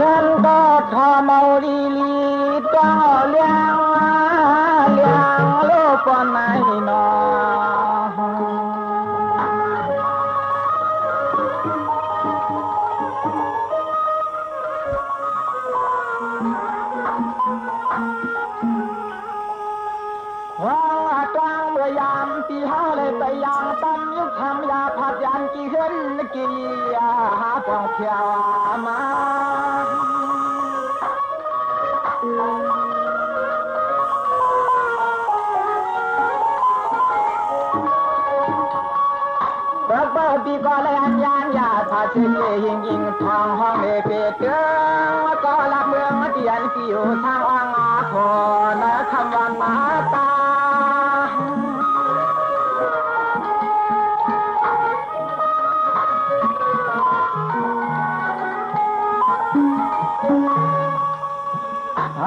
ยันก็ทอเมาลีลีต้องเลี้ยงโลกปอนไหนนอว่าจ้างเมื่อยามที่เฮาเลยไปยางตั้มยุคทำยาผัดยันกี่เห็นกิริยาหาปองเที่ยวมาบักปีก็เลยอันยานยาพาเชเยยิงทองห้องเอเปเตืองก็ละเมืองเตียนที่อยู่ทางอ่างอาโคนะคำวันมาตาอ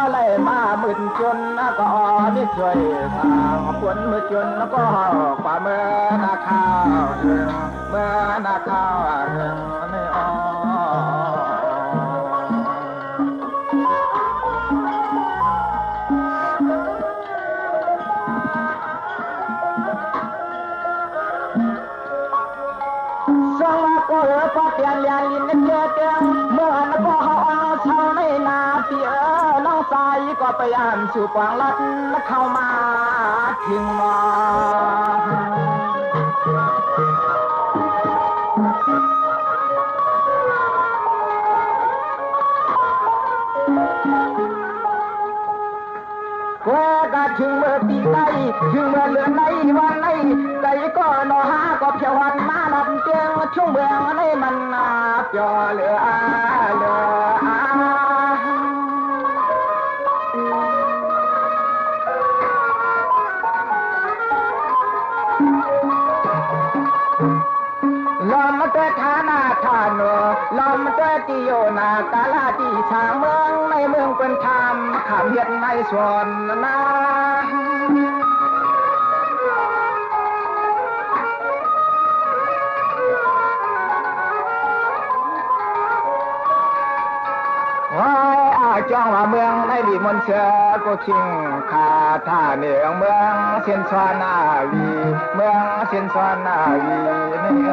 ะไรมามึนจนก็นี่ช่วยทางปวนมือจนก็กว่าเมื่อนาข้าวเมื่อนาข้าวไม่ออกส่งก็พอเปลี่ยนเรียนลินเจเตียงเมื่อนั้นก็เฮาเอาเช้าไม่นาพี่น้องสายก็พยายามสู่ปวงลัดเข้ามาถึงมาก็ถึงเมื่อปีใดถึงเมื่อเลือนในวันไหนใดก็นอหาก็เพียวันมาลับเตียงช่วงเมืองในมันเปียเหลือลมเตฐานาทานโนลมเตติโยนากาลาติชางเมืองในเมืองเป็นธรรมขามเฮ็ดในสวนนาจ้องว่าเมืองในดิมนเสือก็ชิงคาท่าเหนืองเมืองเส้นสวานาวีเมืองเส้นสวานาวีนี่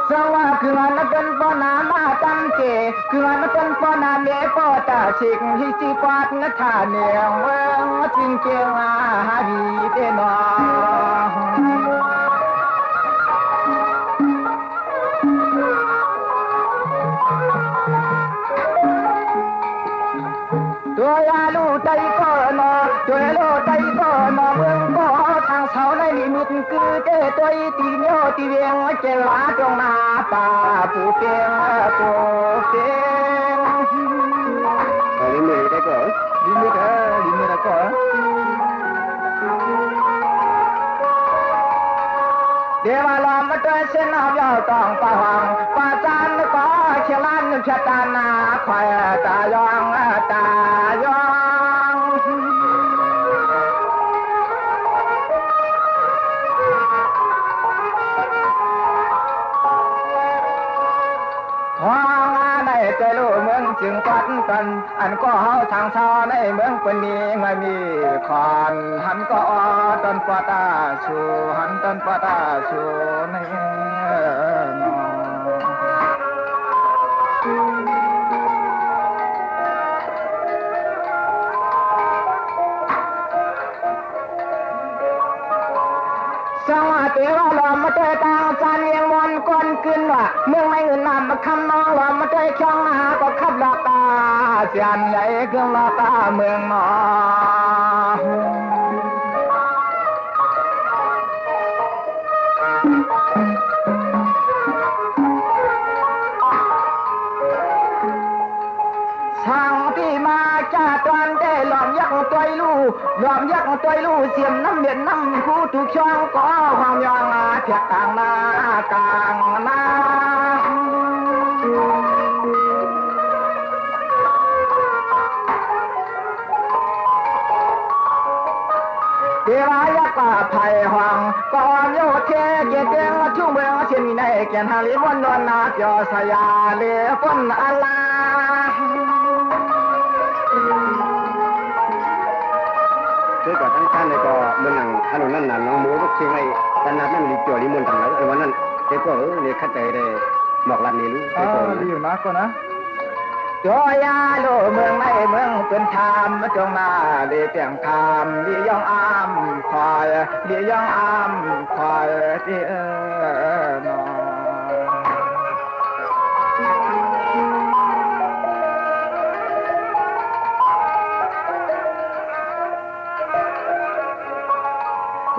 สว่าคืออันเป็นปอนามาตั้งเจคืออันเป็นปอนาเมปอตาสิกฮิสิปาดนท่าเหนืองเมืองจริงเกียงอาหาดีเดนอตัวยาลูใจก็นอตัวยโลใจก็นอเมืองก็ทางเสาในลิมิตคือเจ้ตัวตีโยตีเวียงเจลาจงนาป่าผู้เปียงผู้เปียงลิมิตได้ก่อนลิมิตได้ก่อนเดวาลอมเตเสนายาวต้องปะหังปะจานก็เขลันชะตานาคอยตายองตายองในเจลูเมืองจึงปัดกันอันก็เฮาทางชาในเมืองเป็นนี้ไม่มีขอนหันก็ต้นปะตาชูหันต้นปะตาชูในสวัสดีว่าลมมาเตยตาจานเวียงมนก้นขึ้นว่าเมืองไม่อื่นนำมาคำน้องลมมาเตยช่องนาก็ขับลาตาเสียนใหญ่เครื่องลาตาเมืองนอช่างที่มาจากตอนได้หลอมยักษ์ตัวลูหลอมยักษ์ตัวลูเสียมน้ำเด็ดน้ำคู่ถูกช่องก็ความยองเพียกกลางนากลางนา ส วายะป่าไผ่หวังก่อนโยเทเกเตงชุ่มเมืองเช่นมีในแก่นหาลิมวนนวลนาเปียวสยาเลฝนอัลลาคือก่อนท่านก็เมืองหนังถนนนั้นน่ะน้องหมูก็เชียงไอ้ตนาดนั้นลิจ่อลิมวนทั้งหลายวันนั้นเจ้าก็เนี่ยเข้าใจได้หมอกลันนี่รู้เจ้าก็ดีมากก็นะจอยาโลเมืองในเมืองเป็นธรรมจงมาเลีเปียงธรรมลียองอามคอยลียองอามคอยที่นอ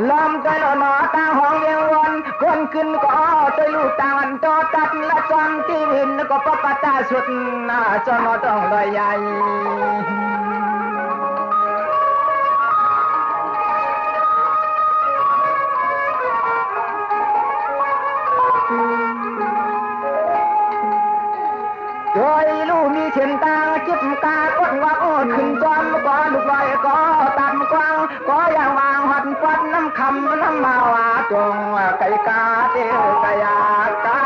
ลำใจหนอตาห้องเลี้ยงวันคนขึ้นก็ใจลูกตาอันโตตัดและจอมที่วินก็ปปตาสุดจนต้องลอยใหญ่โดยลูกมีเช่นตาจิบกาก้นว่าขึ้นจอมก็ลูกลอยก็ตามกว้างก็อย่างวางหัดฟัดน้ำคำน้ำมาว่าจงไก่กาเตี้ยวกายากา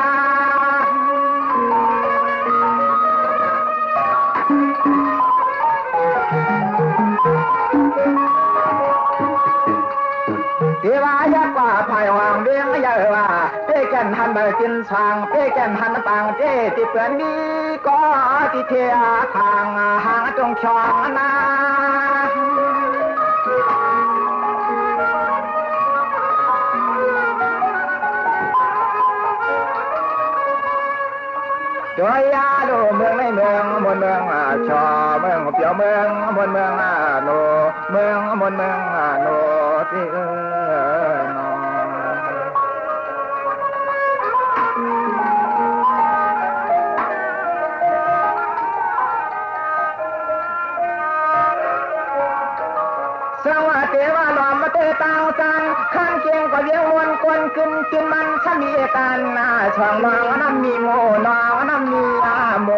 เทวายะกว่าภายวางเวียงยะว่าเป้กันหันมากินสางเป้กันหันปางเจที่เปื้อนนี้ก็ที่เทียทางหางจงช่องนาจอยยาโลเมืองในเมืองมนเมืองชอเมืองเปียวเมืองมนเมืองโนเมืองมนเมืองโนที่นอสวัสดีว่าหลอมมาเตตาวจันข้างเคียงก็เลี้ยงวนคนขึ้นกินมันถ้ามีกันช่องนองน้ำมีโมนองน้ำมีอาโม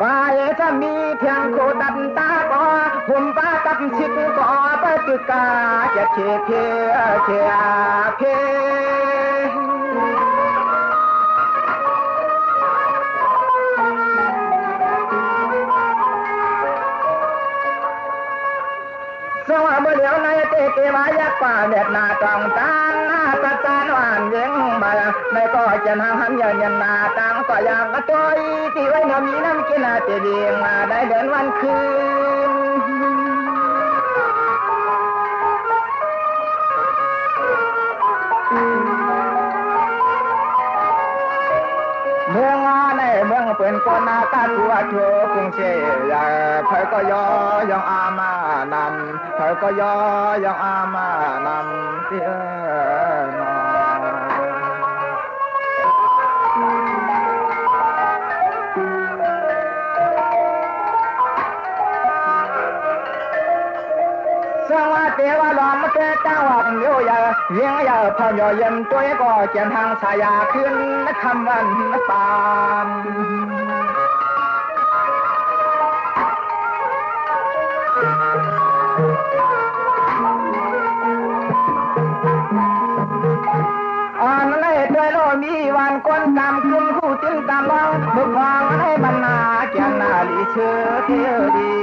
ป่าจะมีเพียงโคดันตาก็หุ่มป้าตับชิดก็ปฏิกาจะเชี่ยเชี่ยเชี่ยเชี่ยสว่าเมื่อเหลียวในเตวายะป่าเม็ดนาตองตานนาตะจานหวานเย็งมาในก็จะนางหันยันยันนาตังก็อยากกระจอยที่ไว้น้ำมีน้ำกินเตียดีมาได้เดินวันคืนเมืองในเมืองเป็นคนนาตาตัวโชกรุงเชยเผยก็ยอยองอามานำเผยก็ยอยองอามานำที่นอสวัสดีว่าหลอมเตจังหวัดเลี้ยวยาเลี้ยงยาพยเย็นตัวก็เขียนทางสายาขึ้นคำวันปานอ่านในตัวโลมีวันคนตามขึ้นผู้จึงตามร้องบุกวางให้บรรณาเกียรนาลีเชื่อเที่ยวดี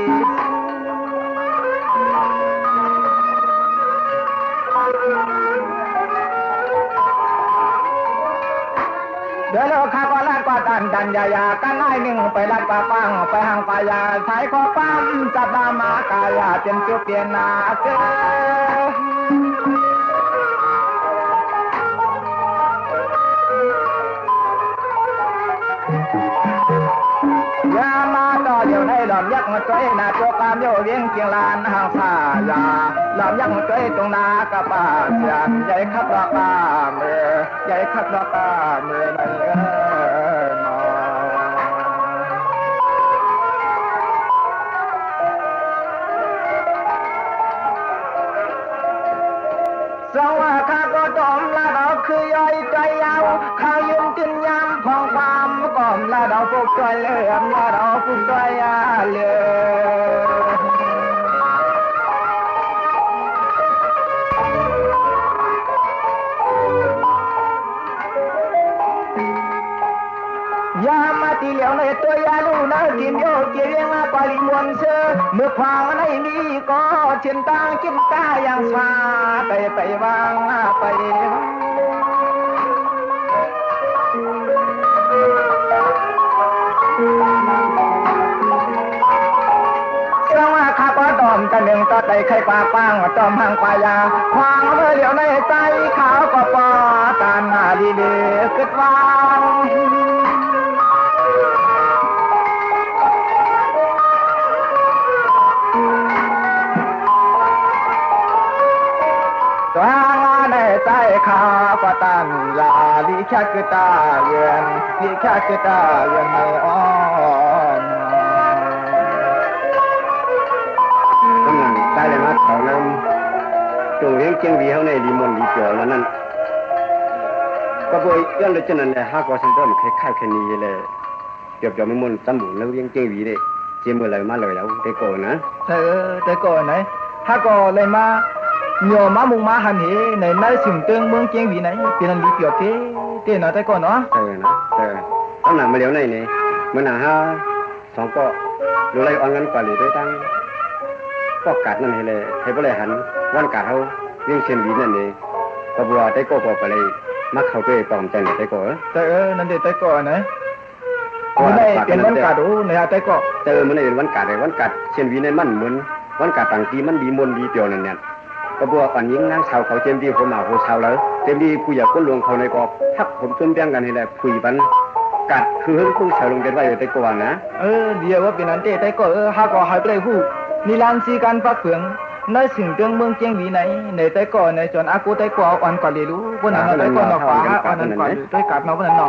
เดี๋ยวเราข้าก็ลาดกว่าดันยากันให้หนึ่งไปลาดกว่าปังไปหางปายาใช้ข้อปั้มจับมากายาเป็นจุดเปลี่ยนนาเจอยามาต่ออยู่ในหลอมยักษ์มาช่วยนาตัวกามโยเวียงเกียงลานหางสายาหลอมยักษ์มาช่วยตรงนากระป่าเสียนใหญ่ขับดอกกาเมื่อใหญ่ขับดอกกาเมื่อในนอ สว่าข้าก็ตอมละดอกคือย่อยใจยาวข้ายืนตินยามพองความก่อมละดอกปุกตัวเลื่อมละดอกปุกตัวยาเลือยามาตีเหลียวในตัวยาลูนะกินโยเกี่ยงปาลิมวนเสือเมื่อควางในนี้ก็เชียนตางกินตาอย่างสาไปวางไปสว่าข้าก็ตอมตะหนึ่งต่อใจไข่ปลาปังตอมหังปลายาควางเมื่อเหลียวในใจขาวก็ปอตานหาดีเดือกึดวางตัวงานในใจข้าก็ตันยาลิแค่คือตาเยือนลิแค่คือตาเยือนในอ้อมกำลังได้เลยมาเขานำจงเลี้ยงเจียงวีเขาในลีมอนลีเปียวแล้วนั่นก็บ่ย้อนเลยจนั้นแหละ5กว่าเซนเตอร์มันคล้ายๆแค่นี้เลยเดี๋ยวมันมุนสำบุแล้วเลี้ยงเจียงวีเด้เจียมเลยมาเลยแล้วได้ก่อนนะแต่ก่อนไหนถ้าก็เลยมาnhờ má mùng má hàn hế này nay sừng tương mương chén vị này tiền ăn đi biểu thế nói tới con nóต้องหนามาเลี้ยวในนี่มันหนาฮะ2ก็รู้ไรอ่อนกันกว่าหรือได้ตั้งก็กัดนั่นเลยให้บ่เลยหันวันกัดเฮาเรื่องเช่นวีนั่นนี่ก็บ่ได้ก็ไปเลยมักเข้าไปปลอมใจได้ก็นั่นเด้tớiก่อนไหนมื้อนี้เป็นวันกัดโอ้ในtớiก่อมื้อนี้เป็นวันกัดวันกัดเช่นวีในมันเหมือนวันกัดต่างทีมันดีมนดีเปียวนั่นเนี่ยก็บัวอ่อนยิงนางชาวเขาเต็มที่ผมมาโหชาวแล้วเต็มที่ผู้อยากก้นหลวงเขาในกอบทักผมจุ่มแป้งกันนี่แหละคุยบันกัดคือเฮิ่งคุ้งชาวลงเด็ดไว้อยู่ในกวางนะเดี๋ยวว่าเป็นอันเต้ก็ฮาก็หายไปเลยฮู้นี่ลานซีการฟักเฟืองในสิ่งเรื่องเมืองเจียงวีไหนในเต้ก็ในจนอากูเต้ก็อ่อนกว่าเลยรู้พวกนั้นเต้ก็นอกฟ้าอ่อนนั้นกว่าด้วยกัดเนาะพวกนั้นเนา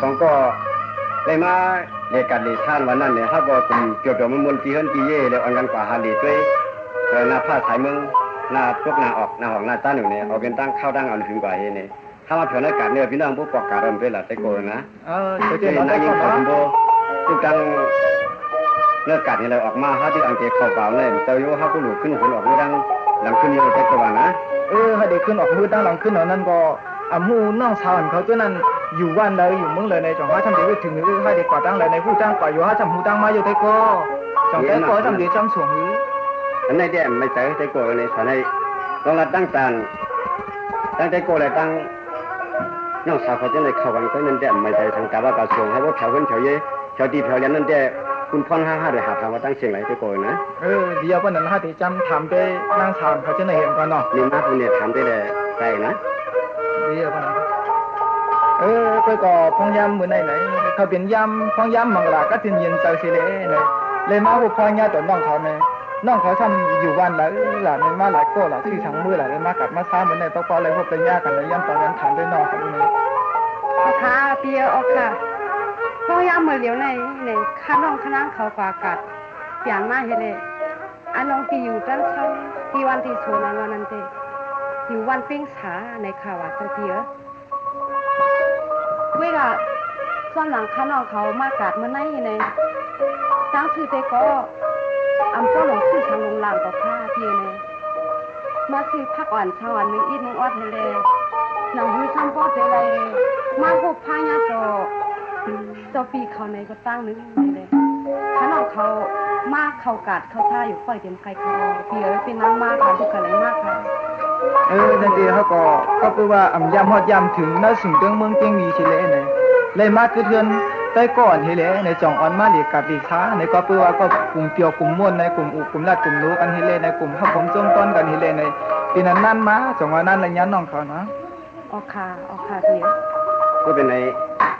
2ก็ได้มาเรียกกัดลีท่านวันนั้นเนี่ยถ้าก็เป็นเกี่ยวกับมันมนต์ที่เฮิรนที่เย่เลยอ่อนกันกว่าฮาลีด้วยหน้าผ้าสายเมืองหน้าพวกหน้าออกหน้าของหน้าต้านอยู่เนี่ยเอาเป็นตั้งเข้าตั้งเอาถึงกว่าเย่เนี่ยถ้ามาเผื่อในกัดเนี่ยพี่น้องพวกปอกกาดอนไปละแต่โกนะจะนายยิงเขาถึงโบจุดกลางเลือดกัดนี่เลยออกมาถ้าที่อังเกตเข้าเปล่าเนี่ยเตยโย่เขาก็หลุดขึ้นขนออกไม่ดังหลังขึ้นโย่แต่กว่านะให้เด็กขึ้นออกมือตั้งหลังขึ้นนั่นก็มูน้องสาวเขาตัวนั้นอยู่วันเลยอยู่เมืองเลยในจังหวัดทำเดี๋ยวถึงให้เด็กกว่าตั้งเลยในผู้ตั้งกว่าอยู่ให้จำผู้ตั้งมาอยู่ได้ก็จังได้ก็จำเดี๋ยวจำส่วนนี้อันนี้เดี๋ยวไม่ใช่ได้ก็ในฐานะลองรัดตั้งจานตั้งได้ก็เลยตั้งน้องสาวเขาจะเลยเข้ากันก็นั่นเดี๋ยวไม่ใช่ทางการว่ากระทรวงให้พวกแถวคนแถวเย่แถวดีแถวยันนั่นเดี๋ยวคุณพ่อ5เลยหาทางว่าตั้งเชียงไหนได้ก็นะเดี๋ยววันนั้นให้ที่จำถามไปนั่งสาวเขาจะได้เห็นกันเนาะนี่มาคนเนี่ยถามได้เลยใช่นะเดี๋ยววันนั้นไปก็พองยำมือไหนเขาเป็นยำพองยำมังลาก็ถึงเย็นเจ้าสิเลยมาพวกพองยาตัวน้องเขาเนี่ยน้องเขาทำอยู่วันแล้วหลานมาหลายก็หลายที่ทั้งมือหลายมากัดมาซ้ำเหมือนในปอเลยพวกเป็นยากันเลยยำตอนนั้นถามด้วยน้องเขาเนี่ยค่ะเปียออกค่ะพองยำมือเหลียวในข้าน้องข้านั่งเขากว่ากัดอย่างมากเลยอันน้องที่อยู่ตั้งเขาที่วันที่โซนวันนั้นเตอยู่วันปิ้งสาในข่าวว่าเจ้าเทียเวลาส่วนหลังข้าน้องเขามากาดเมื่อไหร่ในตั้งชื่อเตก็อำเภอหลวงชื่อทางลงหลังกับข้าเทียในมาซื้อผักอ่อนชาวอันนึงอีกนึงอดทะเลหนังหูซ้ำพ่อเจไรมาพบพายาต่อปีเขาในก็ตั้งนึงเลยข้าน้องเขามากเขากาดเขาท่าอยู่ฝ่ายเต็มใครเขาเพียเป็นน้ำมากค่ะทุกคนเลยมากค่ะนั่นดีเขาก็คือว่ายำฮอดยำถึงน่าสิ่งเรื่องเมืองเจียงวีชิเล่เนี่ยเลยมากคือเทือนได้ก่อนเฮเล่ในจ่องอ่อนมาเรียกกัดดีช้าในก็คือว่าก็กลุ่มเปียวกลุ่มม่วนในกลุ่มอุกลุ่มลัดกลุ่มรู้กันเฮเล่ในกลุ่มข้าวผมจ้มต้นกันเฮเล่ในปีนั้นนั่นมาจ่องว่านั่นระยะน้องเขานะออกค่ะเพีย ก็เป็นใน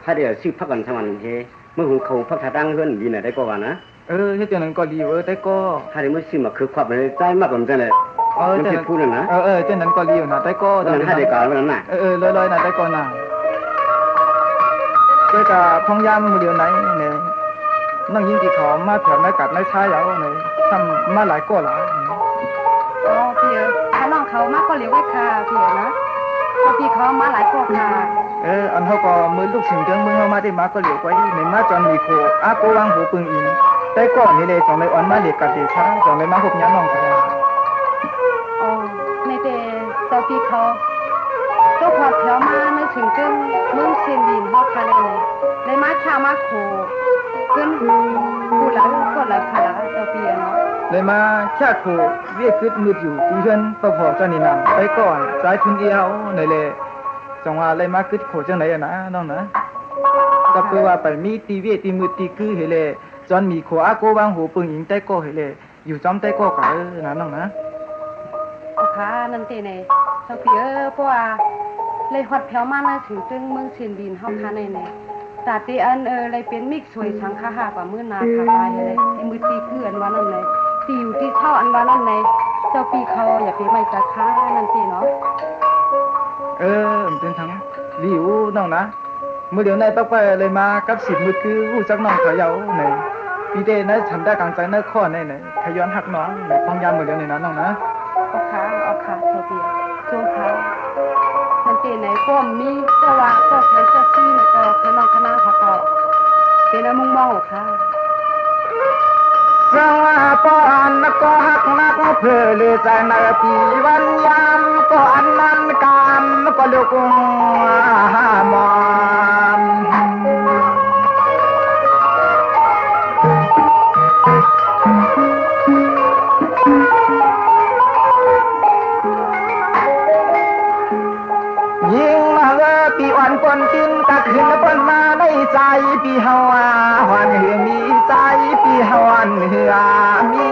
ถ้าเดี๋ยวซื้อพักก่อนสักวันเฮเมื่อหุงเขาพักทาดังเพื่อนดีหน่อยได้ก็ว่านะเฮ็ดจังนั้นก็ดีได้ก็ถ้าเดี๋ยวมื้อซื้อมาคือความเลยใจมากกว่าจังเลยมันสิพูดนะจังนั้นก็ดีนะได้ก็นั่นถ้าได้การนั้นน่ะลอยๆนะได้ก็น่ะก็จะพงยามมื้อเดียวไหนเนี่ยนั่งยิงที่เขามาแถวในกัดในชายเอาเนี่ยทำมาหลายก็หลายอ๋อพี่ถ้าน้องเขามาก็เหลียวไว้ค่ะพี่นะพี่เขามาหลายก็ค่ะอันเขาก็มือลูกสิงเดิงมึงเฮามาได้มาก็เหลียวไว้ในมาจอนมีโคอาโกวางหูปึงอิงได้ก็นี่เลย2เลยอ่อนมาเล็กกัดเดชา2เลยมาพบยามน้องเขาอ๋อในเดเจ้าพี่เขาเจ้าพอดแถวมาไม่ถึงจึงมึงเชียนดินฮอกค่ะเลยมาชามาโคขึ้นผู้หลังก็หลายค่ะเจ้าพี่เนาะเลยมาแค่โคเวียกึดมืดอยู่ที่เฮือนพอๆจังนี่นำไปก่อนสายทุนเอียวในเลยจังว่าเลยมากึดโคจังไหนนะน้องนะก็เพื่อว่าไปมีตีเวียตีมืดตีคือเฮเลยจอนมีโคอาโกวางหูปึงอิงใต้ก็เฮเลยอยู่จอมใต้ก็กะนะน้องนะค่ะนั่นติเนี่ยเจ้าพี่เพราะว่าเลยฮอดแถวมานะถึงจึงเมืองเชียนดินเฮาค่ะในตาตีอันเลยเป็นมิกสวยสังฆหากว่ามื้อนาค่ะตายเลยไอ้มือตีคืออันว่านั่นเลยตีอยู่ที่เท่าอันว่านั่นเลยเจ้าปีเขาอย่าไปไม่ตาค้านั่นติเนาะเป็นทั้งหลิวน้องนะมื้อเดี๋ยวในต้องไปเลยมากับ10มื้อคือฮู้จักน้องเขาเยาในปีเดนะฉันได้กลางใจในข้อในขย้อนหักน้องในฟังยามมื้อเดี๋ยวนี้นะน้องนะเอาค่ะเจ้าปีช่วงเขามันตีไหนก็มีก็ว่าก็ใช้เจ้าที่ก็คณะเขาก็เป็นมุงมองค่ะสว่าปอนก็หักนักเพื่อเลยใจในปีวันยามก็อันนั้นกามก็ลุกมอนยิงมาปีอ่อนปนตินก็ขึ้นปนมาในใจปีเฮาหวันเหือมีใจปีเฮาหวันเหือมี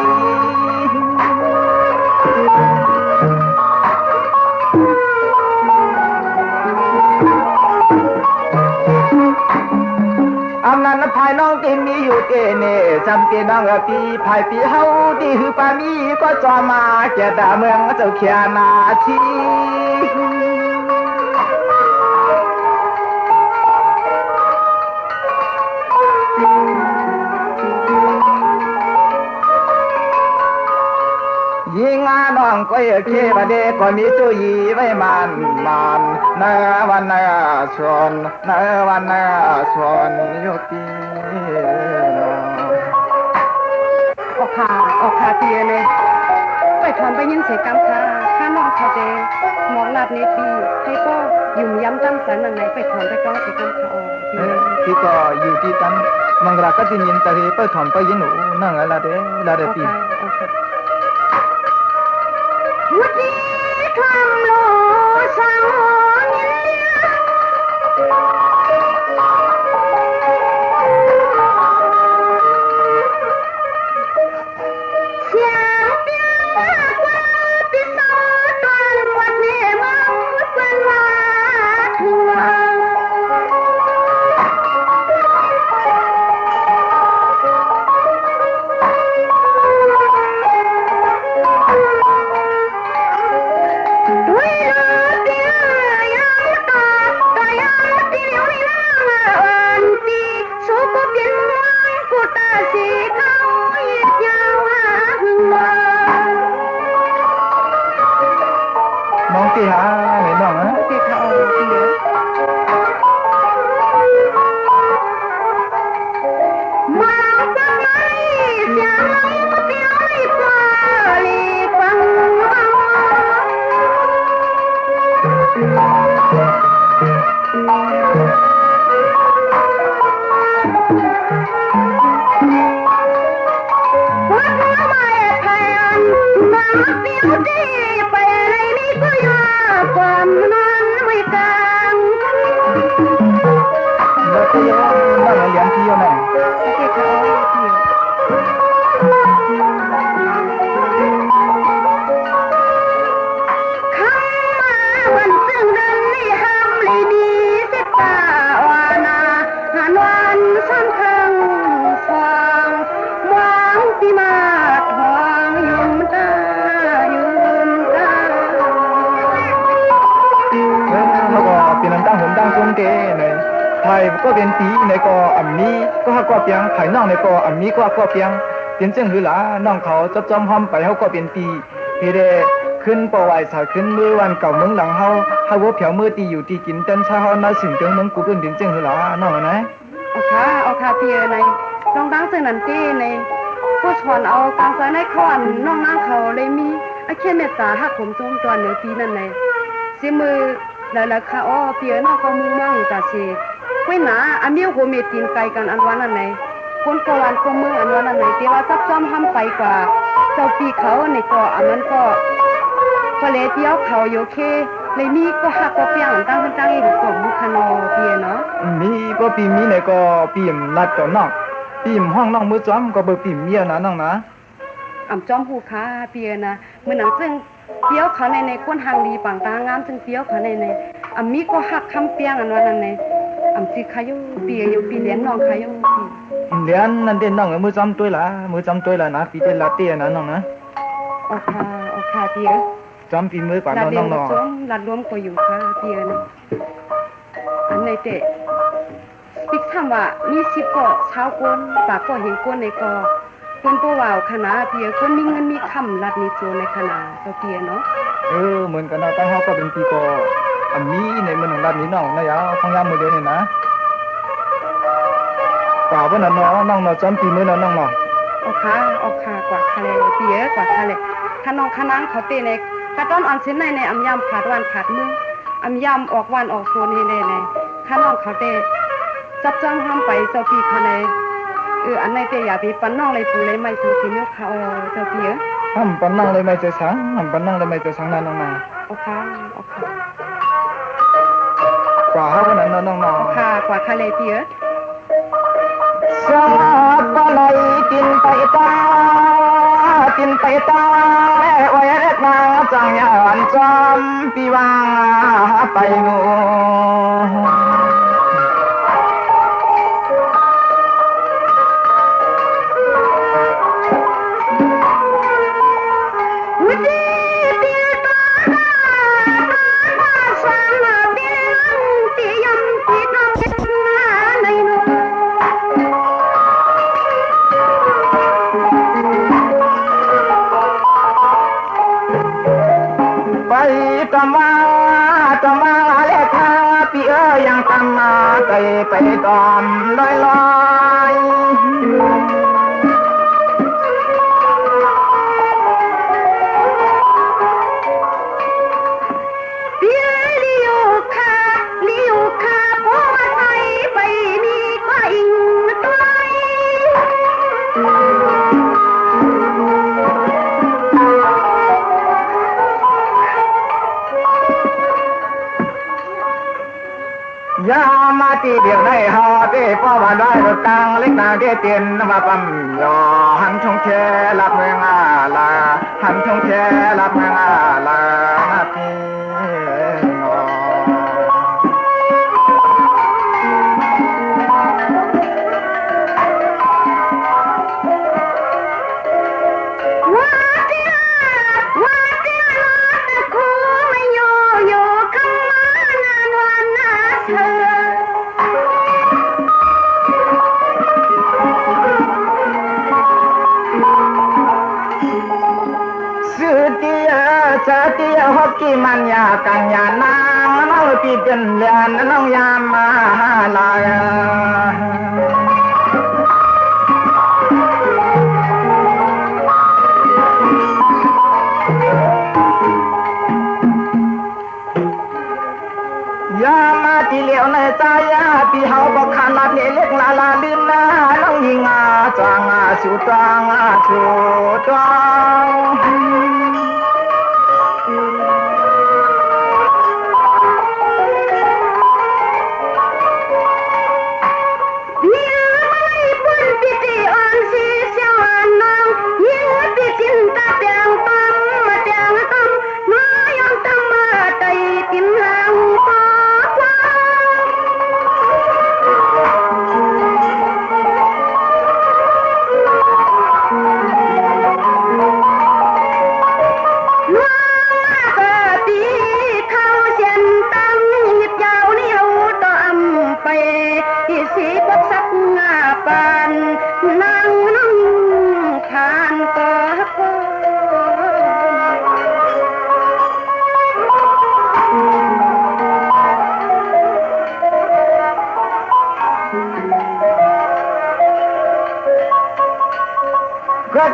อำนั้นภายน้องเต็มมีอยู่เตเนจำเป็นน้องปีภายปีเฮาดีหือปามีก็จอมาแก่ดาเมืองเจ้าเขียนาชียิงน้องก็เคบเดก็มีจุยไว้มันเนวันเนชวนเนวันเนชวนยุติออกขาเตียเลยไปถอนไปยินเสียงกำค่ะข้าน้องเขาเดมองลาดเนปีให้ก็ยุ่มย้ำจำสันนั่นไหนไปถอนไปก็เสียงกำค่ะที่ก็อยู่ที่ตั้งมังรักก็จะยินแต่ไปถอนไปยินหนูนั่งอะไรลาเดปีวุฒิคำโลสัง เป็นตั้งหนตั้งซุงเตในไทยก็เป็นตีในก็อันนี้ก็ฮักก็เปียงไผน้องในก็อันนี้ก็เปียงเป็นจังหือหลาน้องเขาจับจอมหอมไปเฮาก็เป็นตีเฮเดขึ้นปอไหวสายขึ้นมือวันเก่าเมืองหลังเฮาบ่เผียวมือตีอยู่ตีกินเต้นชาเฮานาสิงเติงเมืองกูเป็นเป็นจังหือหลาน้องนะเอาค่ะพี่ในน้องดังซึ่งนั่นติในผู้ชวนเอากลางใจในเขาอันน้องนางเขาเลยมีอาแค่เมตตาฮักผมจมจวนเหนือปีนั่นในสิมือแล้วค่ะอ้อเปียน้องเขามุ่งมั่งตาสิก้วยหนาอันนี้โหเมตินไกลกันอันวันนั้นไหนคนกวันคนเมืองอันวันนั้นไหนที่ว่าซับซ้อมห้ำไปกว่าเจ้าปีเขาในก็อันนั้นก็พอเลเที่ยวเขาโยเคเลยมีก็ฮักก็เปียงตั้งตั้งอีกก็บุคโนเปียเนาะมีก็ปีมีในก็ปีมลัดก็น้องปีมห้องน้องมือจ้อมก็บ่ปีมเมียนะน้องนะอำจอมผู้ค้าเปียนะมื้อนั้นซึ่งเปียวเขาในคนหางดีปังตางามซึ่งเปียวเขาในอำมีก็ฮักคำเปียงอันว่านั้นในอำสิขายอยู่เปียอยู่ปีเลี้ยงน้องขายอยู่เลี้ยงนั่นเด่นน้องมือจ้อมต้วยล่ะมือจ้อมต้วยล่ะนะปีเตลาเตียนะน้องนะโอค่ะเปียจ้อมปีมือกว่าน้องๆลัดรวมก็อยู่ค่ะเปียนะอันในเตะปิกถามว่ามี10ก็ชาวกวนปากก็เห็นกวนในก็เพิ่นบ่ว่าวคณะเปียคนมีเงินมีค้ำรัดนี่โจในคณะเจ้าเปียเนาะเหมือนกันเนาะตั้งเฮาก็เป็นปีก็อันนี้ในเมืองรัดนี้น้องนะยาของยามมื้อเดียวนี่นะกว่าบ่นั่นเนาะน้องๆจำปีมื้อนั้นน้องๆโอค่ะกว่าคะเลเปียกว่าคะเลถ้าน้องคณะเขาเตในกะต้อนอันสินในอำยามขาดวันขาดมื้ออำยามออกวันออกโซนนี่แน่ๆถ้าน้องเขาเตจับจ้องห้ามไปเจ้าปีคะเลอันไหนเตอย่าปีปันน้องเลยปูเลยไม่ถูกสินิ้วเขาเจ้าเปียห้ำปันน้องเลยไม่จะสังห้ำปันน้องเลยไม่จะสังนั่นน้องมาโอเคกว่าเฮาบ่นั่นน้องๆค่ะกว่าคะเลเปียสาบะไหลกินไปตาไว้เล็กนาจังยานจอมปีว่าไปงูตมาเลขาพี่ยังตามมาไปตอมลอยเปียลิวคาพอไทยไปมีก็อิงตัวยามาที่เดียวในหอเต้ป้อบ้านได้รถตังเล็กนางเต้เตียนมาปั๊มยอหันชงแช่รับเมืองลาหันชงแช่รับเมืองลานาทีฮอกกี้มันยากัญญานาน้องปีเดินเลียนน้องยามมาลายยามาที่เหลียวในใจพี่เฮาบอกขนาดนี้เล็กลาลืนนะน้องยิงจางชูจางชูจาง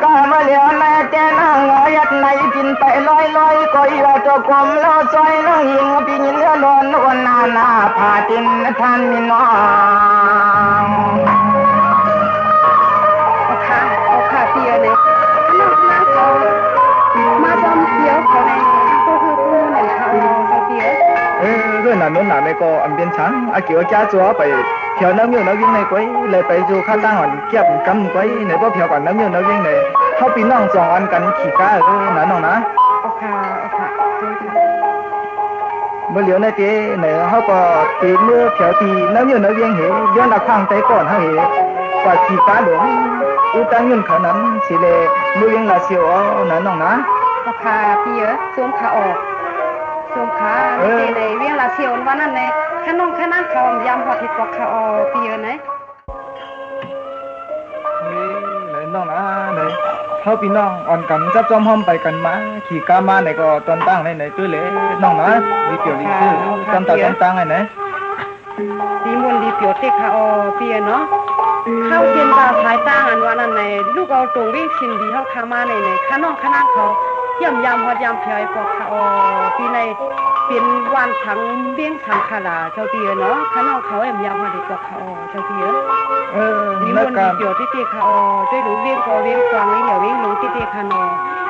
ก็มาเหลียวแม่แจ้นั่งยัดในกินไปลอยๆก็อยู่ตัวกลมแล้วซอยน้องยิงปีนเรือนอนวันนาพาจินท่านมีน้องโอค่ะเปียเลยน้องมาเขามาจอมเปียวเขาในก็คือผู้หนึ่งเขาเปียด้วยนั้นน่ะในก็อันเป็นฉันอาเกี่ยวจ้าจัวไปเที่ยวน้ำอยู่น้ำวิ่งในก้อยเลยไปสู่ข้าตั้งหอนเก็บกำก้อยในบ่เที่ยวก่อนน้ำอยู่น้ำวิ่งในเฮาพี่น้อง2อันกันขี่ก้านะน้องนะโอค่ะเมื่อเหลียวในเตในเฮาก็ตีเมื่อเที่ยวตีน้ำอยู่น้ำวิ่งเหย้อนละข้างใจก่อนเฮาเหกว่าขี่ก้าหลงอุตังยืนขนั้นสิเลมือวิ่งละเสียวนะน้องนะโอค่ะเปียสวมขาออกสวมขาในเวียงละเสียววันนั้นในขนมขนาดเขายำฮอดที่กอกเขาเปียไหนนี่น้องนะนี่เฮาพี่น้องอ่อนกันจับจอมหอมไปกันมาขี่กามาไหนก็ตอนตั้งไหนๆด้วยเลยน้องนะดีเปียวดีซื่อตอนตั้งไหนดีมวนดีเปียวเตเขาเปียเนาะเข้าเทียนตาสายตั้งอันวันนั้นในลูกเอาตรงวิ่งชินดีเฮาขามาในขนมขนาดเขาย่ำยำฮอดยำเพียกอกเขาปีในเป็นวันทั้งเบี้ยงสังขลาเจ้าเตียเนาะข้างนอกเขาแอมยาวมาเด็กกว่าเขาเจ้าเตียมีมนต์เกี่ยวที่เตเขาด้วยรู้เวียงกอเวียงกวางนี่เดี๋ยวเวียงลงที่เตคานอ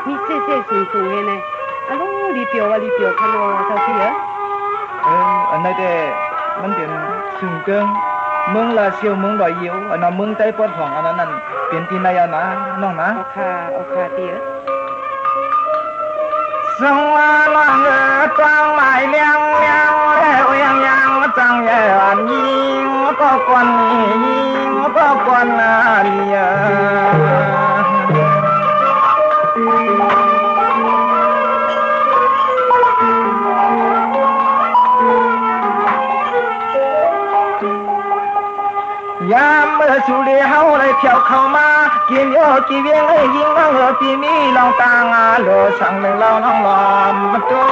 มีเซ่ๆสูงๆเฮแน่อะโลลีเปียวว่าลีเปียวคานอเจ้าเตียอันนั้นแต่มันเป็นสึงเกิงเมืองลาเซียวเมืองดอยยิวอันนั้นเมืองใต้ปอดของอันนั้นเป็นที่นายนะน้องนะโอค่ะเตียสงว่าลองจังหมายเลี้ยงแล้วยังจังแย่อันยิงก็กวนยิงก็กวนเลียยามเมื่อสุริเฮาเลยเที่ยวเข้ามากินโยกี่เวียงให้ยิงบังปีมีลองตางโลสั่งหนึ่งเราน้องลอมตัว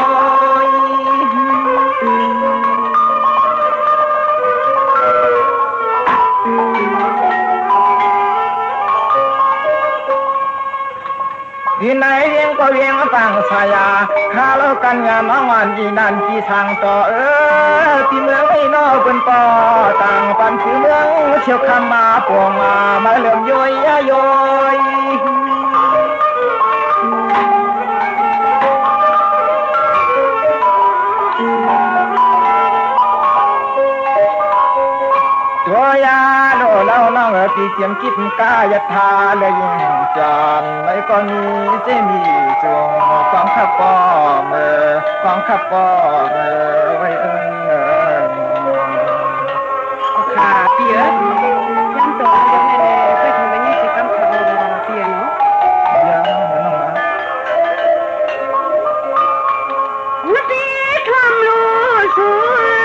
ที่ไหนเวียงก็เวียงฟังสายาข้าเรากันงามงานอีนันที่ทางต่อที่เมืองไอ้นอเป็นปอต่างปันคือเมืองเชี่ยวคำมาปวงมาเหลื่อมย้อยตัวยาโลเล่าน้องปีเจียมกิบกายทาเลยยิ่งจานไม่ก็มีเจมีจงกองขับป้อเมื่อกองขับป้อเมื่อไว้ค่ะเปียยังตัวยังแน่ๆเคยทำไว้นี่สิกำเขาเปียเนาะยังน้องนะวุฒิคลำรู้สวย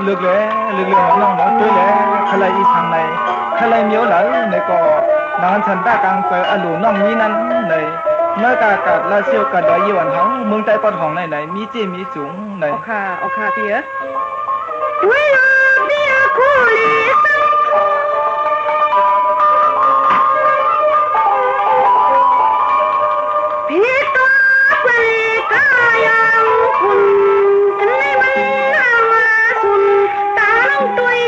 ลึกเลยน้องๆด้วยเลยใครอีทางไหนใครเหมียวหลายในก็ นางฉันตากลางเจออลูน้องนี้นั้นเลยเมื่อกากาดละเชียวกะดอยยวนเฮาเมืองใต้ปอดของไหนๆมีเจมีสูงเลยโอเคพี่ด้วยล่ะพี่คู่ลีสังพี่ตัวปริกายังคุณฉันไม่มันมาสุนตาลงตุย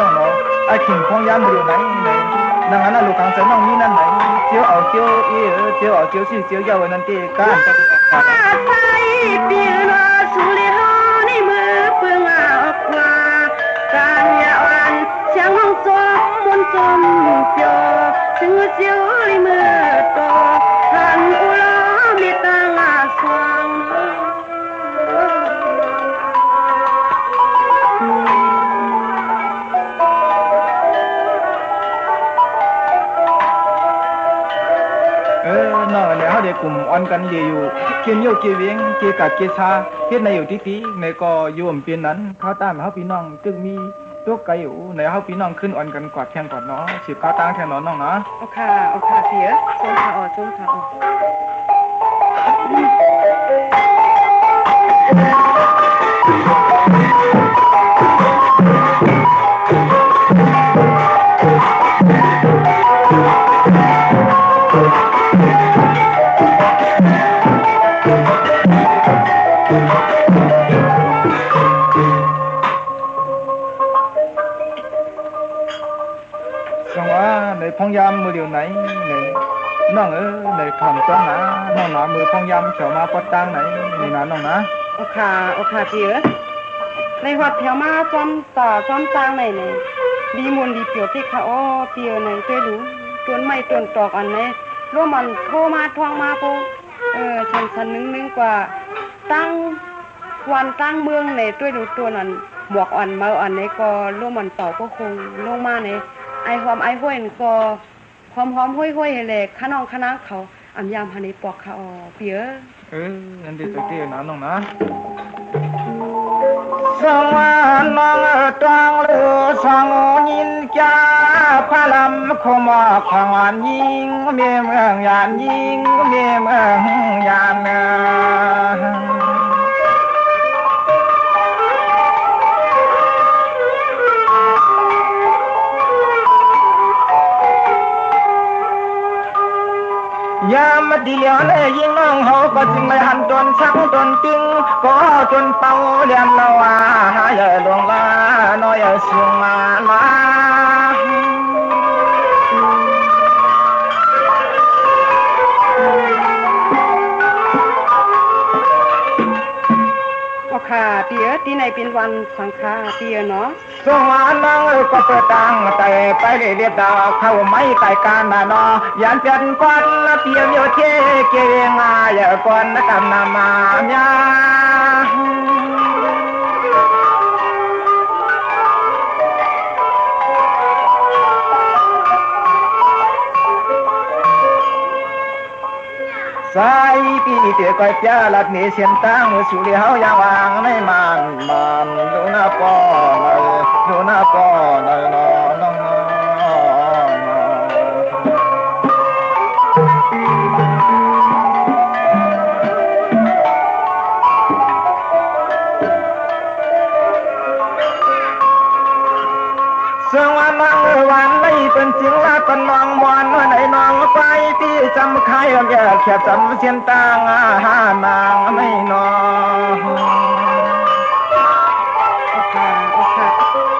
นวมไอ้ขิงของยามอยู่ไหนดังนั้นลูกกังเสน้องนี้นั่นไหนเจียวเอาเจียวเจียวเอาเจียวสิเจียวยาวนั่นติการตะไปปีนสุริหานี่มือปึงออกมาการยาวันเสียงห้องจอมนจมเปียวถึงเจียวลิมือโตทันอุลามีตังอาสวงเฮาได้กลุ่มอ่อนกันอยู่เกียนโยเกียเวียงเกียกัดเกียชาเฮ็ดในอยู่ติๆในก็อยู่อำเปียนนั้นเขาตามเฮาพี่น้องจึงมีตัวไกอยู่ในเฮาพี่น้องขึ้นอ่อนกันกอดแข่งก่อนเนาะสิบข้าวตังแทนน้องเนาะโอเคเสียส่งข่าวออกส่งข่าวออกในพองยามมือเดียวไหนในน้องในถอนจ้องนะน้องหนามือพองยามเขียวมาปอดตังไหนนี่นะน้องนะโอเคพี่ในฮอดแถวมาจอมตาจอมจางไหนดีมนดีเปียวที่เขาเปียวในเตรู้ต้นไม้ต้นตอกอันไหนร่วมมันโทรมาทองมาโปฉันนึงกว่าตั้งวันตั้งเมืองในด้วยรู้ตัวนั้นหมวกอ่อนมาอันนี้ก็ร่วมมันเป่าก็คงลงมาในไอหอมไอห้วยก็ความหอมห้วยๆแหละคะน้องคะนักเขาอำยามหันนี่ปอกเขาเปียนั่นดิตะเตี้ยนะน้องนะสวรรค์น้องตวงหรือสองยินจาพะลำคมขังอันยิงเมียเมืองยานยิงเมียเมืองยานยามเดียวเลยยิงน้องเฮาก็จึงไม่หันจนสังจนจึงก็จนเป่าเลียมละว่าหายลงลาน้อยสูงมาลาค่ะเปียที่ไหนเป็นวันสังฆาเปียเนาะสวรรค์น้องก็เปิดตังแต่ไปเรียบดาวเข้าไม่ใต้การนาเนาะยันเป็นก่อนเปียโยเทเกงายก่อนกำนามามยาสายปีเตียก็จะลัดนี่เสียนตั้งสุริเฮาอย่างวางไม่มันดูหน้าป้อดูหน้าป้อน้องสวรรค์วันไม่เป็นจริงละปนน้องมอนไหนน้องไปที่จำใครแก่แค่จำเสียนตางหานางไม่น้องโอเค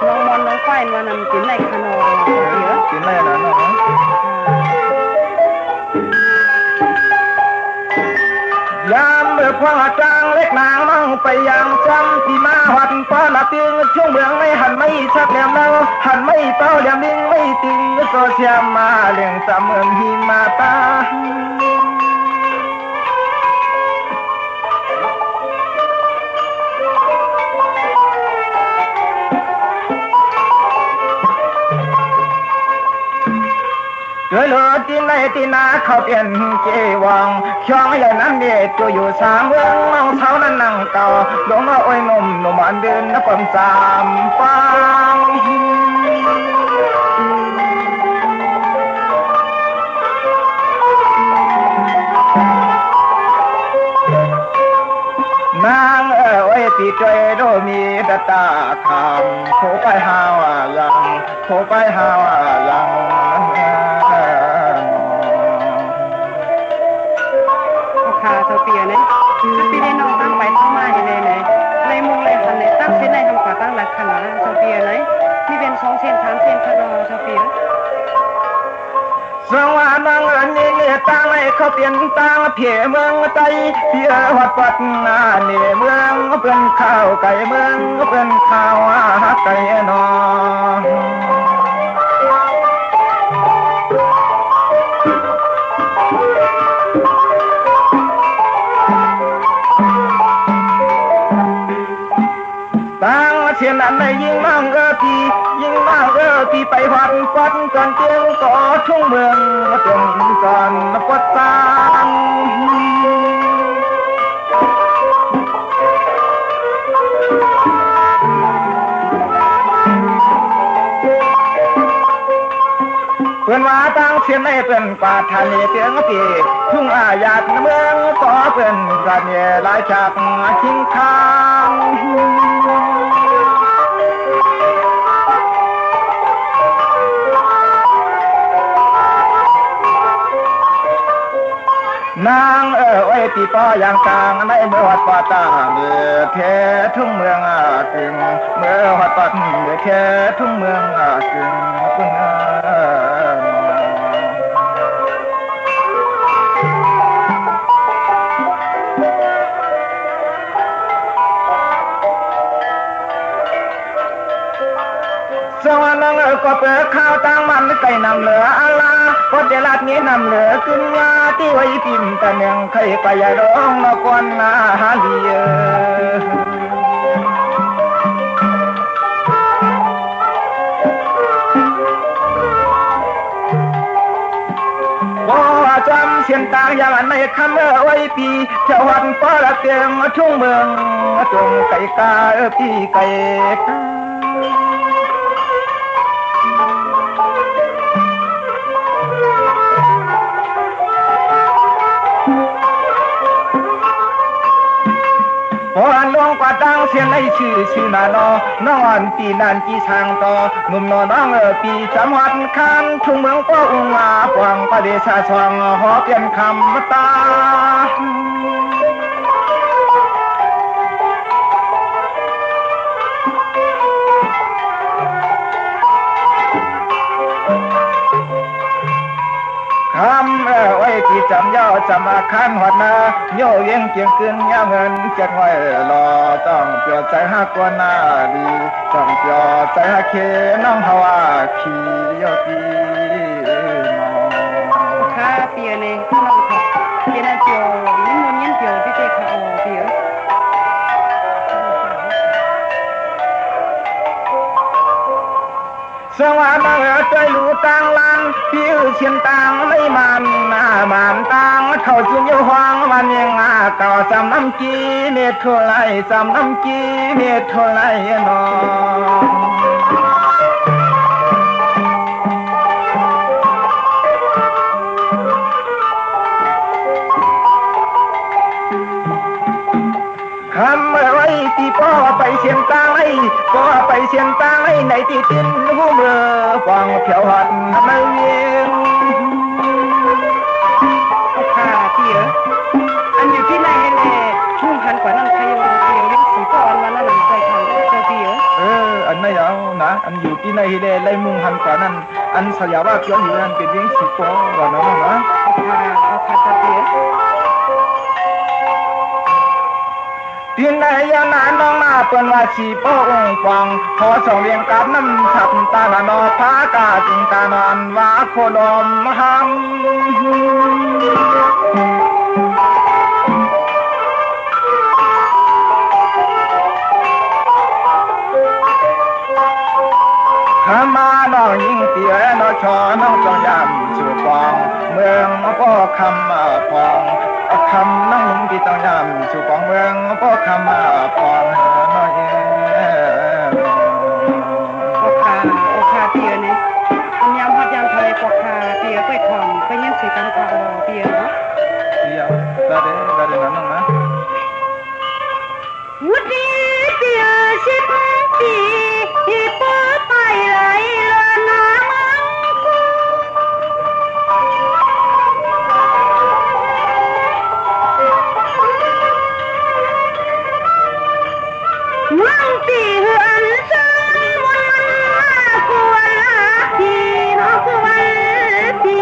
น้องมอนน้องไฟว่านำกินในคานอเดี๋ยวกินในแล้วน้องยามเมื่อควงจางเล็กนางน้องไปยังจำที่มาหัดป้าละตึงช่วงเมืองไม่หันไม่ชักแหลมแล้วหันไม่เป้าแหลมลิงไม่ตึงโซเชียมาเลี้ยงสามเมืองหิมาตา ด้วยโลที่ในที่นาเขาเปลี่ยนเจวังช่องอย่างนั้นเด็ดตัวอยู่สามเมืองน้องเท้านั้นนั่งเก่าลงมาอ้อยนมอันเดินนับเป็นสามฟังนางไว้ตีใจโดมีตาตาคำโคไปหาว่ายังโคไปหาว่ายังค่ะเซาเปียเนี่ยพี่ได้น้องตั้งไปเข้ามาเลยในมุงเลยคันเนี่ยตั้งเส้นในทำกว่าตั้งหลักขนาดเซาเปียเลยมีเป็น2เส้น3เส้นค่ะเซาเปียสว่านางอันนี้ตั้งให้เขาเปลี่ยนตั้งเพียเมืองใจเพียวัดปัดนานี่เมืองเพิ่นข้าวไก่เมืองเพิ่นข้าวฮักไก่นตั้งเสียนั้นไม่ยิ่งมั่งพี่ยิ่งมั่งพี่ไปวัดปัดก่อนเจียงก่อทุ่งเมืองจงก่อนปัดตางเพื่อนว่าตั้งเสียนให้เป็นกว่าทานีเตียงปีทุ่งอาญาตเมืองต่อเป็นกันเยหลายจากชิงค้างนางไว้ปีป้ออย่างต่างในเมื่อวัดป่าตาเมื่อเททุ่งเมืองจึงเมื่อวัดป่าเมื่อเททุ่งเมืองจึงพึ่งสวรรค์นั่งก็เปิดข้าวตั้งมันไก่นำเหลืออัลลาพอเจลาดนี้นำเหลือขึ้นยาที่ไว้พิมพ์ตะเนียงใครไปยาดองนกวนนาฮาลีจำเสียนตางอย่างในคำไว้ปีเจ้าวันป้อละเตียงทุ่งเมืองจงไก่กาพี่ไก่พออันลงกว่าตั้งเสียนในชื่อนาน้องอันปีนันจีช่างต่อหนุ่มน้องปีจำวัดคันทุ่งเมืองก็อุ้งมาปวงประเดชาช่องหอเปลี่ยนคำตาคำไว้ที่จำย่อจำอาคันหัดนาโยเวียงเกียงคืนยาเงินเจ็ดไว้รอต้องเปียวใจฮักกว่านาดีต้องเปียวใจฮักเคน้องฮาวาขี่ยอปีค่ะเปียเลยน้องค่ะเปียนะเปียวนี่มันยันเปียวที่เตค่ะเปียวสวรรค์ใจรู้ตังลันพี่เชียนตังไม่มันตังเข้าจุนอยู่ห้องมันยังเก่าจำน้ำกีเมทไลจำน้ำกีเมทไลนอคำไว้ที่ป้อไปเชียนตังป้อไปเชียนตังในที่ตินหูเมื่อฟังเผียวหัดไม่เวียงค่ะเปียอันอยู่ที่ไหนแน่ชุ่มพันกว่านั้นใครอยู่เปียยังสีก้อนวันนั้นใจทันเจ้าเปียอันไม่เอานะอันอยู่ที่ไหนแน่ไล่มุงหันกว่านั้นอันสยาว่าเกี่ยวอยู่นั่นเป็นเวียงสีป้อว่านั้นนะค่ะเจ้าเปียที่ไหนยานาน้องมาเปิ้นว่าสิป้อองค์ฟังขอส่งเรียงกับน้ำฉับตาละนอพากาจิงตานอนว่าโคลมหำขามาน้องยิงเตียน้องชอน้องจองยามสุด คำพองคำน้องที่ต้องยามสู่ของเมืองพอคำพองน้อยโอคาเปียนี่ยามฮอดยามทะเลปอกคาเปียไปทองไปยินสิกันค่ะเปียเนาะเปียได้นั้นน้องนะวุดีเปีย10ปีที่ปอไปไหลละนามังตีเหือนซ้อนมันกวนลาทีเนาะกวนที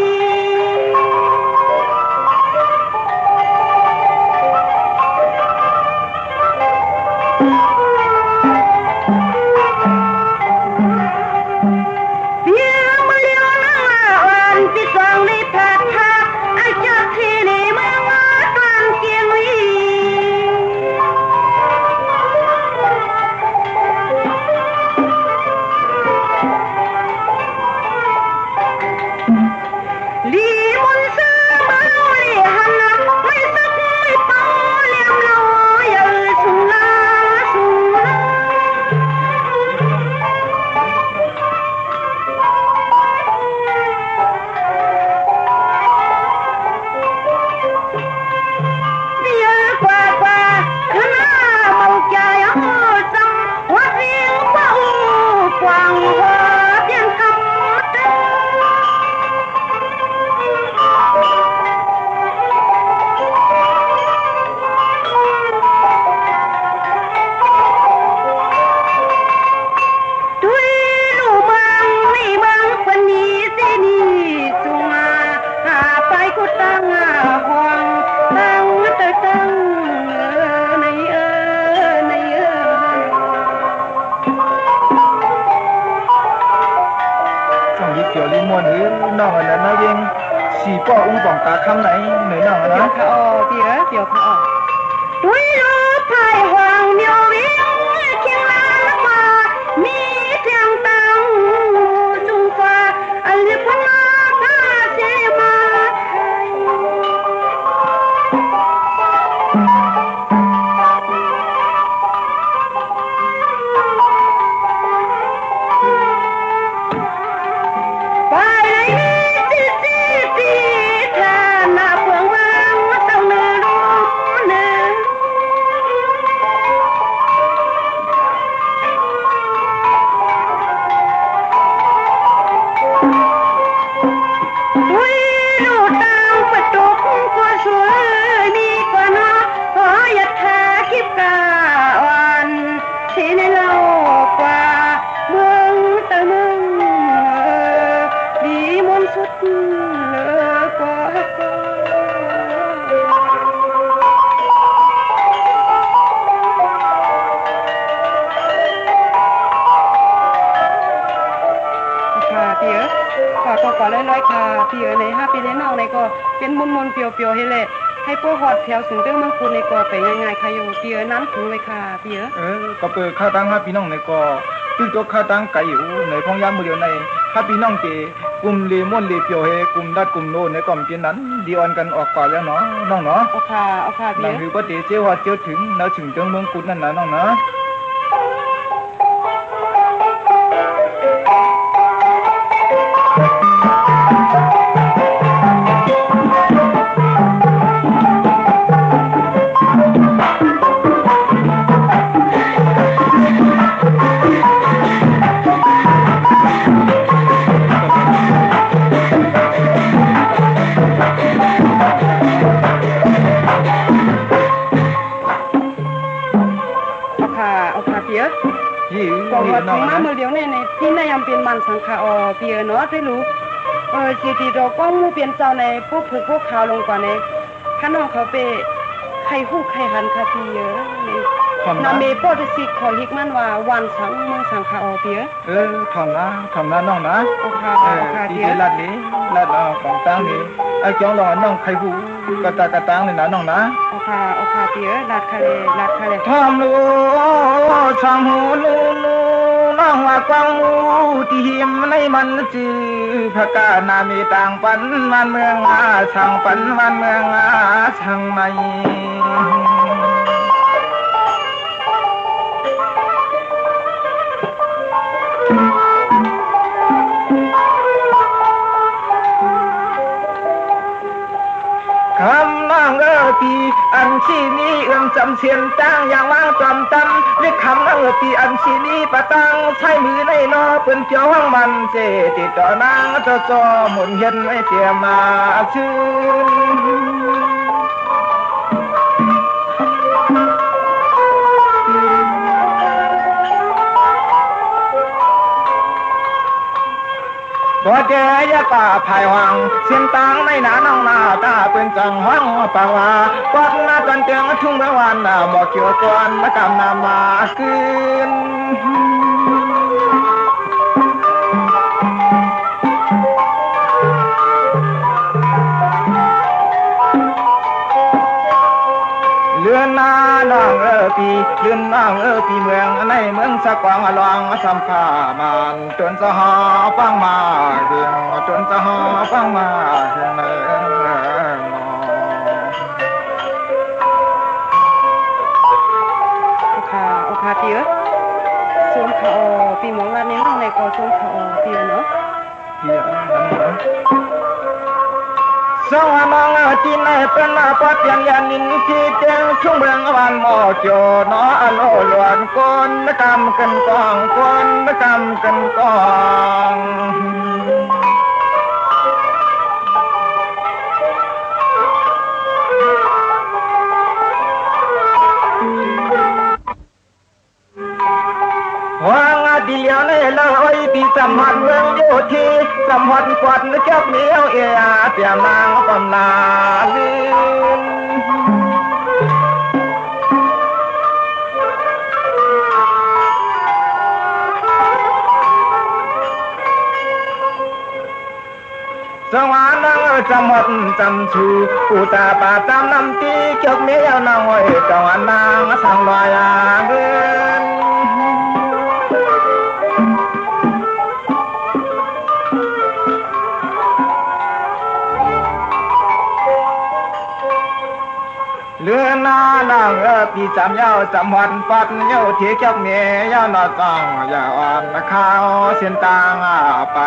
เพียงมาเลี้ยวนั่งวันที่สองในแพทย์ทักไอ้เจ้าที่นี่เมืองว่ากลางเกียงลีลีมุนซื้อบ้านลีหันนะไม่สักไม่เป้าเลี่ยมเราอย่าสุนลาเดียวกว่าคณะเมาใจจำว่าเสียงเป้ากว้างหัวเพียงคำด้วยลูกมังนี่มังปนีสินีจุงมาหาไปกุตังห้องตั้งตั้งในต้องยิเกี่ยวลิมวนหือน้องอันนั้นนะยิงสีป้อองค์ปองตาคำไหนหน่อยน้องนะค่ะเปียวค่ะด้วยลูกภายห่วงเมียววิ่งเคียงลานมามีเสียงตังจุงฟ้าอันลิพนาคาเสมาไปเลยสิแทนหน้าเฟืองวังต้องเนื้อรู้เนื้อด้วยลูกตังประตูกว่าสวยมีกว่าน้อขออย่าแท้คิดกาวันที่ในโลกกว่าเมืองแต่เมืองดีมนสุดเลิกกว่าค่ะเปียก็ลอยๆค่ะเปียใน5ปีในน้องในก็เป็นมนๆเปียวๆให้แหละให้พวกฮอดแถวสูงเรื่องเมืองคุณในก็ไปง่ายๆค่ะอยู่เปียนั้นถึงเลยค่ะเปียก็เปิดค่าตัง5พี่น้องในก็ตึกตัวค่าตังไก่อยู่ในพองยามมื้อเดียวใน5พี่น้องเตกลุ่มเลมอนเลเปียวเฮกลุ่มดัดกลุ่มโนในก็เป็นนั้นดีออนกันออกกว่าแล้วเนาะน้องเนาะเอาค่ะเปียนั่นคือบ่เตเจ้าฮอดเจ้าถึงแล้วถึงเมืองคุณนั่นน่ะน้องนะก็ว่าถึงมามื้อเดียวในที่นายอำเป็นมันสังฆาเปียเนาะให้รู้สิที่ดอกก้องหมู่เปลี่ยนเจ้าในพวกผูกพวกขาวลงกว่าในคันน้องเขาไปใครฮู้ใครหันค่ะเปียนี่นำเมโปรสิขอฮิกมันว่าวันสังเมืองสังฆาเปียทำนะน้องนะโอค่ะเปียลัดนี้ลัดของตั้งนี้ไอ้จ้องรอน้องใครฮู้กะตากะตังนี่นะน้องนะโอค่ะเปียลัดค่ะเลยทำลูช่างหูลู น้องว่ากวางมูที่หิมในมันจือพระกานามีต่างปันวันเมืองอาช่างปันวันเมืองอาช่างไม่คำน้องปีอันชีนี้เอื้อมจำเสียนจ้างอย่างว่างจอมจำเรียกคำน้องปีอันชีนี้ปะตังใช้มือในนอเปิ้นเกี่ยวห้องมันเจติดต่อนางเจ้าจอหมุนเห็นไม่เตรียมมาชื่นบ่เจยะป่าภายวังเสียงตังในหน้าน้องหน้าตาเป็นจังห้องปาวาปอดหน้าจนเตียงทุ่งเมื่อวานบ่เกี่ยวก่อนมากำนามาคืนเลือนหน้าน้องปีเลือนน้องปีเมืองในเมืองสะกวางลองสัมภามานจนสะหอฟังมาเรียงจนสะหอฟังมาเรียงโอคาติเอ้สวมเขาปีหมองลานี้น้องในก็สวมเขาปีเนาะปีสองน้องจีนให้เป็นปอดเตียงยันนินที่เตียงชุ่มเมืองวันหมอโจนออโลลวนก้นกำกันกองก้นกำกันกองว่างดีเลียวในเลยปีสมหัดเมืองอยู่ที่สมหัดกวดนึกจับเหนียวเอียเตียนางกำลาลืมสวรรค์นางจำหัดจำชูอุตาปาจำน้ำตีเกี่ยวเหนียวนางไว้จวนนางสังลอยเงินเลือนานางปีจำยาวจำวันปัดเยาเทียจับเมียนอต้องอย่าอ่อนข้าวเส้นตางไป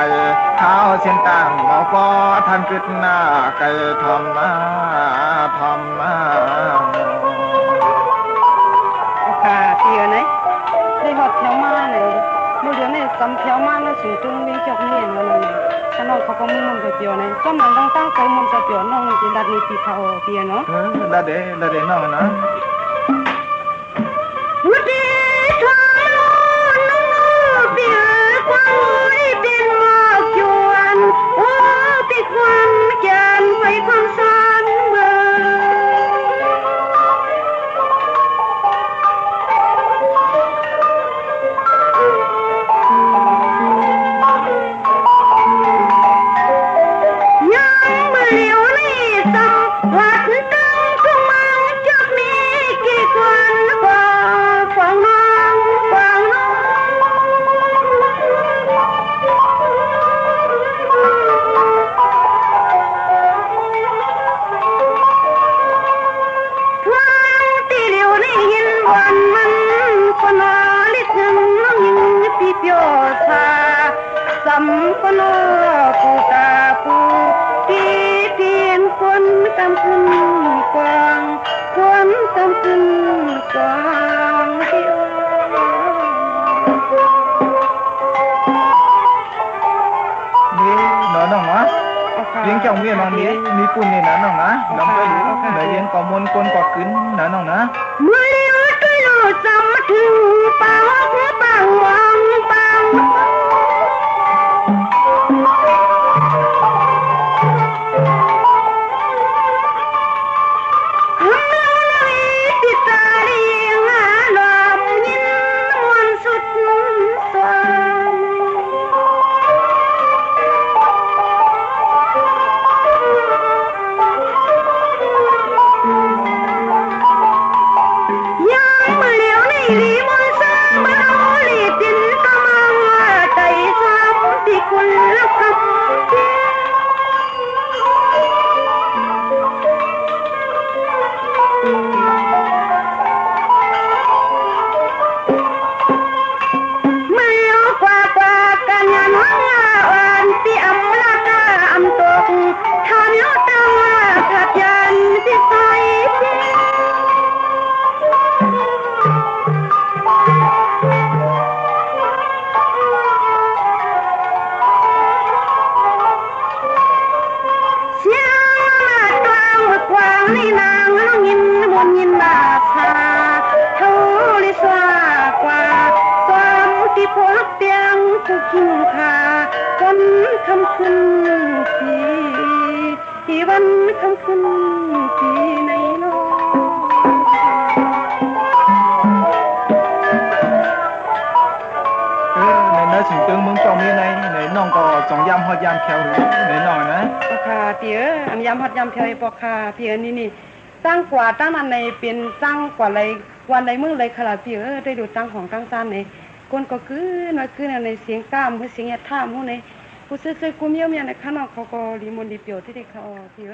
ข้าวเส้นตางหมอปอทันกึดหน้าไก่ทำมาโอเคเตียไหนได้หอดแถวมาเลยมือเดียวนี่กำแถวมาแล้วสิจุงมีจอกเมียนแล้วนี่ถ้าน้องเขาก็มีมันก็เปียวนะจ้อมมันตั้งใจมันจะเปียวน้องมันจะดัดนี่ปีเขาเปียเนาะดัดเด้น้องนะวุฒิทองน้องเปียกว่าเป็นหมอกจวนโอ้ปีควันแก่นไปความสันเบิ่เจ้าเมียน้องนี้มีปุ่นนี่นะน้องนะลำไปอยู่ได้เรียนกอมนคนกอขึ้นนะน้องนะเมื่อเรียนก็อยู่จำมาถึงปังวังปังลีมอนซ่า นี่นางน้องยินมนยินบาพาเท่าลิสวากว่าความที่พวกเตียงผู้คิงคาวันคำคืนที่วันคำคืนที่ในโลกในถึงตึงมึงจองมีในน้องก็จองยามฮอดยามแขวในน้อยนะปอค่ะเตี๋ยอันยามฮอดยามแขวปอค่ะเตี๋ยนี่ตั้งกว่าตั้งอันในเป็นตั้งกว่าอะไรวันใดมื้อเลยค่ะเตี๋ยได้ดูตั้งของตั้งซ่านในคนก็คือน้อยคือในเสียงกล้ามคือเสียงยะท่ามฮู้ในผู้ซื่อๆกูเมียวๆในข้างนอกเขาก็ลิมนต์ลิเปียวที่ได้เขาเตี๋ย